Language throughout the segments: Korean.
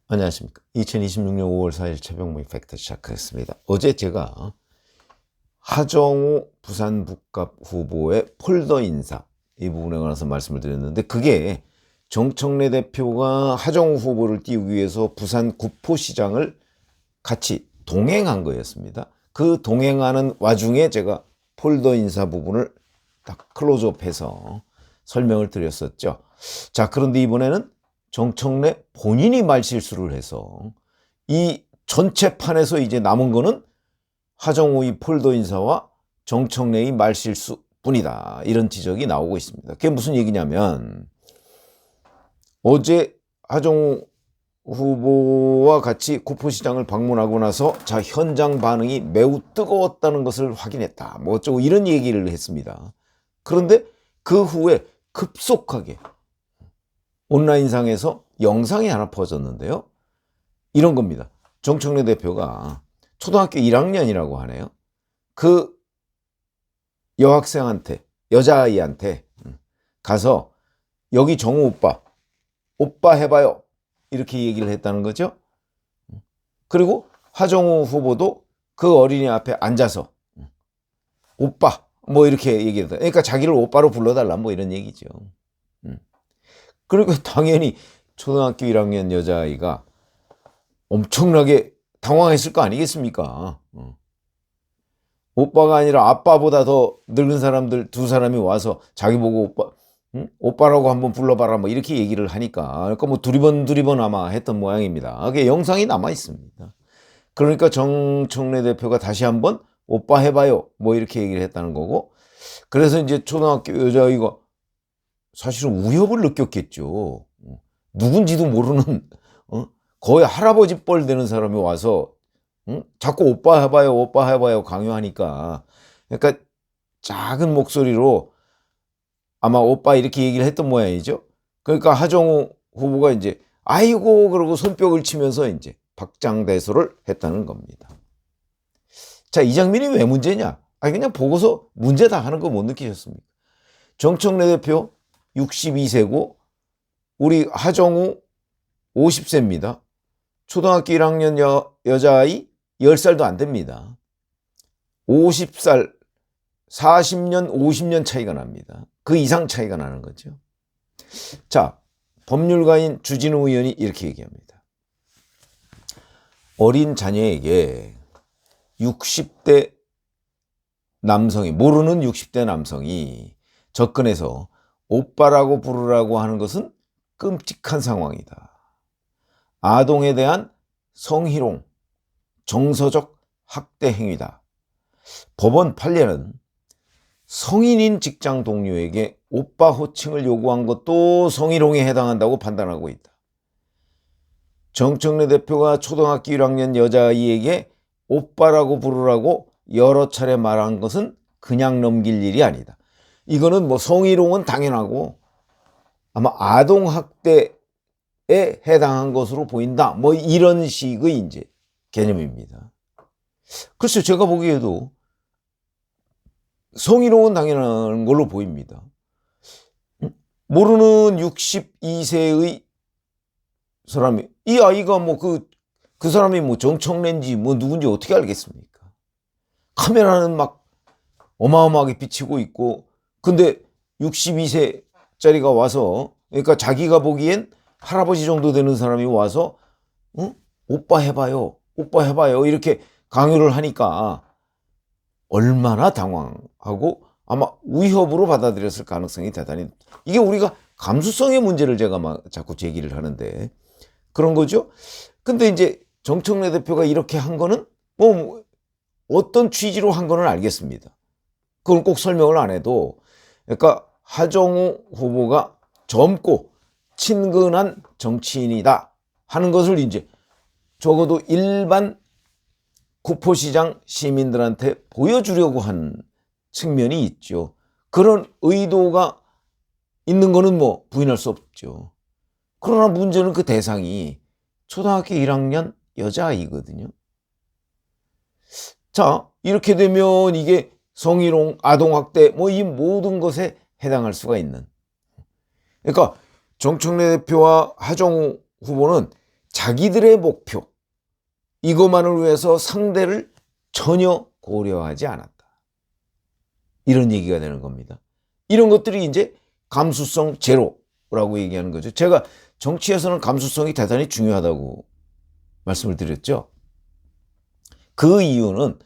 안녕하십니까. 2026년 5월 4일 새벽 모임 팩트 시작하겠습니다. 어제 제가 하정우 부산북갑 후보의 폴더 인사 이 부분에 관해서 말씀을 드렸는데, 그게 정청래 대표가 하정우 후보를 띄우기 위해서 부산 구포시장을 같이 동행한 거였습니다. 그 동행하는 와중에 제가 폴더 인사 부분을 딱 클로즈업해서 설명을 드렸었죠. 자, 그런데 이번에는 정청래 본인이 말실수를 해서 이 전체 판에서 이제 남은 거는 하정우의 폴더 인사와 정청래의 말실수뿐이다, 이런 지적이 나오고 있습니다. 그게 무슨 얘기냐면, 어제 하정우 후보와 같이 구포시장을 방문하고 나서 자, 현장 반응이 매우 뜨거웠다는 것을 확인했다, 뭐 어쩌고 이런 얘기를 했습니다. 그런데 그 후에 급속하게 온라인상에서 영상이 하나 퍼졌는데요. 이런 겁니다. 정청래 대표가 초등학교 1학년이라고 하네요. 그 여학생한테, 여자아이한테 가서 여기 정우 오빠 해봐요, 이렇게 얘기를 했다는 거죠. 그리고 하정우 후보도 그 어린이 앞에 앉아서 오빠 뭐 이렇게 얘기했다. 그러니까 자기를 오빠로 불러달라, 뭐 이런 얘기죠. 그리고 당연히 초등학교 1학년 여자아이가 엄청나게 당황했을 거 아니겠습니까? 오빠가 아니라 아빠보다 더 늙은 사람들 두 사람이 와서 자기 보고 오빠라고 한번 불러봐라, 뭐 이렇게 얘기를 하니까, 그러니까 뭐 두리번 아마 했던 모양입니다. 그게 영상이 남아 있습니다. 그러니까 정청래 대표가 다시 한번 오빠 해봐요, 뭐 이렇게 얘기를 했다는 거고, 그래서 이제 초등학교 여자아이가 사실은 위협을 느꼈겠죠. 누군지도 모르는 거의 할아버지 뻘 되는 사람이 와서 자꾸 오빠 해봐요 강요하니까, 그러니까 작은 목소리로 아마 오빠 이렇게 얘기를 했던 모양이죠. 그러니까 하정우 후보가 이제 아이고 그러고 손뼉을 치면서 이제 박장대소를 했다는 겁니다. 자, 이 장면이 왜 문제냐? 그냥 보고서 문제다 하는 거 못 느끼셨습니까? 정청래 대표 62세고 우리 하정우 50세입니다. 초등학교 1학년 여자아이 10살도 안 됩니다. 50살, 40년, 50년 차이가 납니다. 그 이상 차이가 나는 거죠. 자, 법률가인 주진우 의원이 이렇게 얘기합니다. 어린 자녀에게 60대 남성이, 모르는 60대 남성이 접근해서 오빠라고 부르라고 하는 것은 끔찍한 상황이다. 아동에 대한 성희롱, 정서적 학대 행위다. 법원 판례는 성인인 직장 동료에게 오빠 호칭을 요구한 것도 성희롱에 해당한다고 판단하고 있다. 정청래 대표가 초등학교 1학년 여자아이에게 오빠라고 부르라고 여러 차례 말한 것은 그냥 넘길 일이 아니다. 이거는 뭐 성희롱은 당연하고 아마 아동학대에 해당한 것으로 보인다, 뭐 이런 식의 이제 개념입니다. 글쎄요, 제가 보기에도 성희롱은 당연한 걸로 보입니다. 모르는 62세의 사람이, 이 아이가 뭐 그 사람이 뭐 정청래인지 뭐 누군지 어떻게 알겠습니까? 카메라는 막 어마어마하게 비치고 있고, 근데 62세짜리가 와서, 그러니까 자기가 보기엔 할아버지 정도 되는 사람이 와서 오빠 해봐요 이렇게 강요를 하니까 얼마나 당황하고 아마 위협으로 받아들였을 가능성이 대단히, 이게 우리가 감수성의 문제를 제가 막 자꾸 제기를 하는데 그런 거죠. 근데 이제 정청래 대표가 이렇게 한 거는 뭐 어떤 취지로 한 거는 알겠습니다. 그건 꼭 설명을 안 해도, 그러니까 하정우 후보가 젊고 친근한 정치인이다 하는 것을 이제 적어도 일반 구포시장 시민들한테 보여주려고 한 측면이 있죠. 그런 의도가 있는 거는 뭐 부인할 수 없죠. 그러나 문제는 그 대상이 초등학교 1학년 여자아이거든요. 자, 이렇게 되면 이게 성희롱, 아동학대 뭐 이 모든 것에 해당할 수가 있는, 그러니까 정청래 대표와 하정우 후보는 자기들의 목표, 이것만을 위해서 상대를 전혀 고려하지 않았다. 이런 얘기가 되는 겁니다. 이런 것들이 이제 감수성 제로라고 얘기하는 거죠. 제가 정치에서는 감수성이 대단히 중요하다고 말씀을 드렸죠. 그 이유는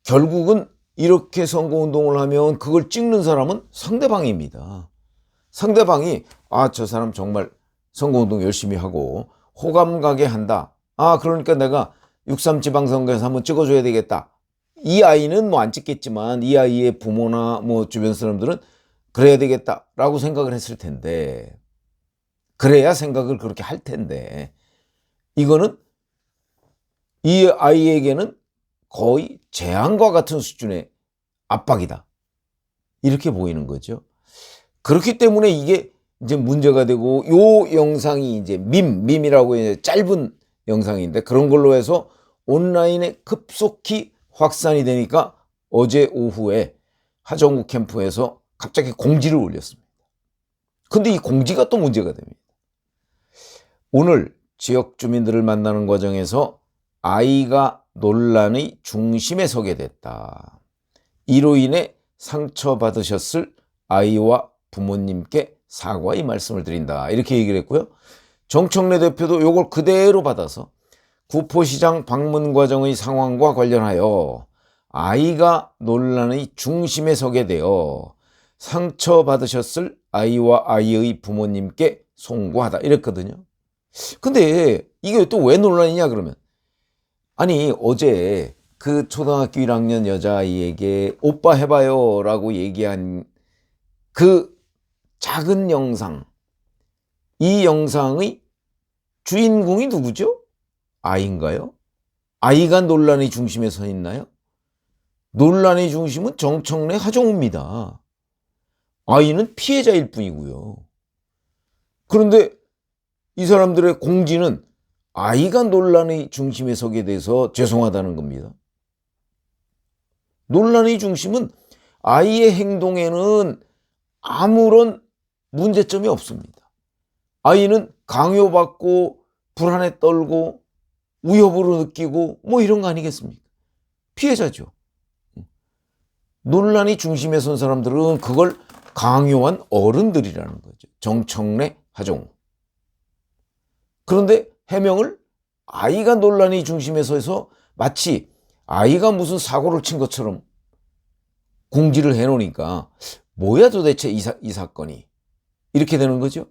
결국은 이렇게 선거운동을 하면 그걸 찍는 사람은 상대방입니다. 상대방이 저 사람 정말 선거운동 열심히 하고 호감 가게 한다. 그러니까 내가 6.3 지방선거에서 한번 찍어줘야 되겠다. 이 아이는 뭐 안 찍겠지만 이 아이의 부모나 뭐 주변 사람들은 그래야 되겠다라고 생각을 했을 텐데, 그래야 생각을 그렇게 할 텐데, 이거는 이 아이에게는 거의 재앙과 같은 수준의 압박이다. 이렇게 보이는 거죠. 그렇기 때문에 이게 이제 문제가 되고, 요 영상이 이제 밈이라고 해서 짧은 영상인데, 그런 걸로 해서 온라인에 급속히 확산이 되니까 어제 오후에 하정우 캠프에서 갑자기 공지를 올렸습니다. 근데 이 공지가 또 문제가 됩니다. 오늘 지역 주민들을 만나는 과정에서 아이가 논란의 중심에 서게 됐다. 이로 인해 상처받으셨을 아이와 부모님께 사과의 말씀을 드린다. 이렇게 얘기를 했고요. 정청래 대표도 이걸 그대로 받아서 구포시장 방문 과정의 상황과 관련하여 아이가 논란의 중심에 서게 되어 상처받으셨을 아이와 아이의 부모님께 송구하다. 이랬거든요. 근데 이게 또 왜 논란이냐 그러면, 아니 어제 그 초등학교 1학년 여자아이에게 오빠 해봐요 라고 얘기한 그 작은 영상, 이 영상의 주인공이 누구죠? 아이인가요? 아이가 논란의 중심에 서 있나요? 논란의 중심은 정청래 하정우입니다. 아이는 피해자일 뿐이고요. 그런데 이 사람들의 공지는 아이가 논란의 중심에 서게 돼서 죄송하다는 겁니다. 논란의 중심은 아이의 행동에는 아무런 문제점이 없습니다. 아이는 강요받고 불안에 떨고 위협으로 느끼고 뭐 이런 거 아니겠습니까? 피해자죠. 논란이 중심에 선 사람들은 그걸 강요한 어른들이라는 거죠. 정청래, 하정우. 그런데 해명을 아이가 논란이 중심에 서서 마치 아이가 무슨 사고를 친 것처럼 공지를 해놓으니까 뭐야 도대체 이 사건이, 이렇게 되는 거죠.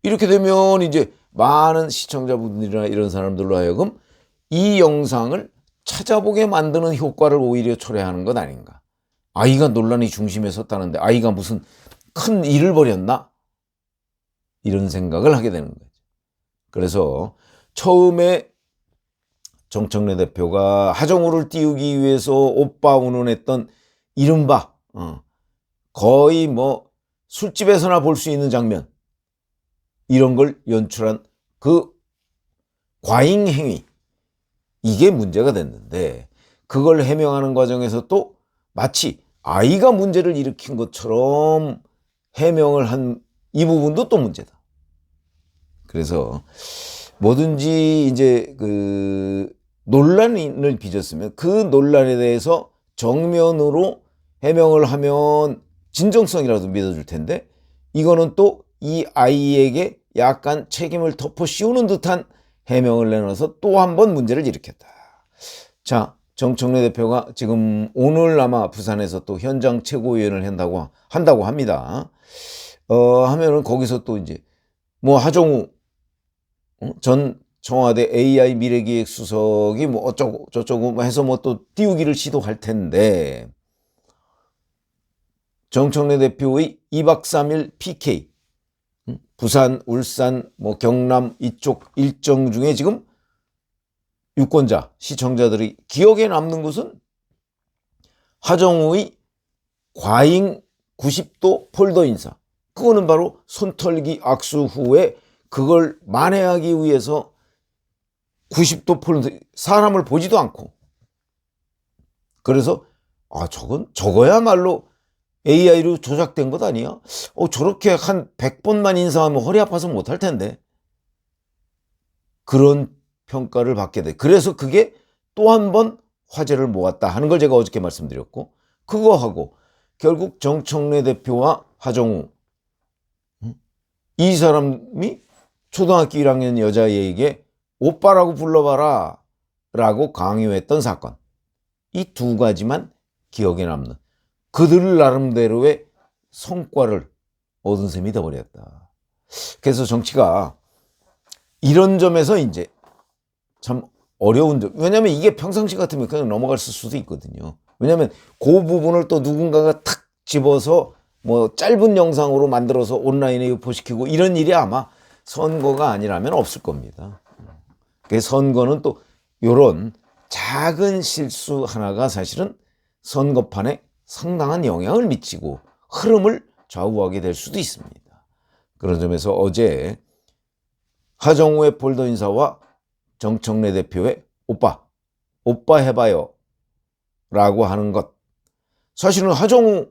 이렇게 되면 이제 많은 시청자분들이나 이런 사람들로 하여금 이 영상을 찾아보게 만드는 효과를 오히려 초래하는 것 아닌가. 아이가 논란이 중심에 섰다는데 아이가 무슨 큰 일을 벌였나? 이런 생각을 하게 되는 거죠. 그래서 처음에 정청래 대표가 하정우를 띄우기 위해서 오빠 운운했던 이른바 거의 뭐 술집에서나 볼 수 있는 장면, 이런 걸 연출한 그 과잉 행위, 이게 문제가 됐는데, 그걸 해명하는 과정에서 또 마치 아이가 문제를 일으킨 것처럼 해명을 한 이 부분도 또 문제다. 그래서 뭐든지 이제 그 논란을 빚었으면 그 논란에 대해서 정면으로 해명을 하면 진정성이라도 믿어줄 텐데, 이거는 또 이 아이에게 약간 책임을 덮어 씌우는 듯한 해명을 내놔서 또 한 번 문제를 일으켰다. 자, 정청래 대표가 지금 오늘 아마 부산에서 또 현장 최고위원을 한다고 합니다. 하면은 거기서 또 이제 뭐 하정우 전 청와대 AI 미래기획 수석이 뭐 어쩌고 저쩌고 해서 뭐 또 띄우기를 시도할 텐데, 정청래 대표의 2박 3일 PK, 부산, 울산, 뭐 경남 이쪽 일정 중에 지금 유권자, 시청자들이 기억에 남는 것은 하정우의 과잉 90도 폴더 인사. 그거는 바로 손털기 악수 후에 그걸 만회하기 위해서 90도 폴더, 사람을 보지도 않고, 그래서 저거야말로 AI로 조작된 것 아니야? 저렇게 한 100번만 인사하면 허리 아파서 못할 텐데. 그런 평가를 받게 돼. 그래서 그게 또 한 번 화제를 모았다 하는 걸 제가 어저께 말씀드렸고, 그거하고 결국 정청래 대표와 하정우, 이 사람이 초등학교 1학년 여자애에게 오빠라고 불러봐라 라고 강요했던 사건, 이 두 가지만 기억에 남는, 그들 나름대로의 성과를 얻은 셈이 돼버렸다. 그래서 정치가 이런 점에서 이제 참 어려운 점, 왜냐하면 이게 평상시 같으면 그냥 넘어갔을 수도 있거든요. 왜냐하면 그 부분을 또 누군가가 탁 집어서 뭐 짧은 영상으로 만들어서 온라인에 유포시키고 이런 일이 아마 선거가 아니라면 없을 겁니다. 그 선거는 또 이런 작은 실수 하나가 사실은 선거판에 상당한 영향을 미치고 흐름을 좌우하게 될 수도 있습니다. 그런 점에서 어제 하정우의 폴더 인사와 정청래 대표의 오빠 해봐요 라고 하는 것, 사실은 하정우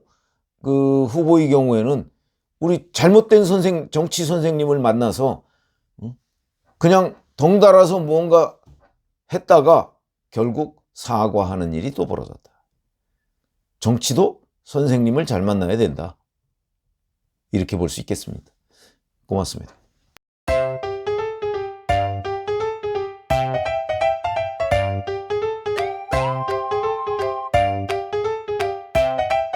그 후보의 경우에는 우리 잘못된 정치 선생님을 만나서 그냥 덩달아서 뭔가 했다가 결국 사과하는 일이 또 벌어졌다. 정치도 선생님을 잘 만나야 된다, 이렇게 볼 수 있겠습니다. 고맙습니다.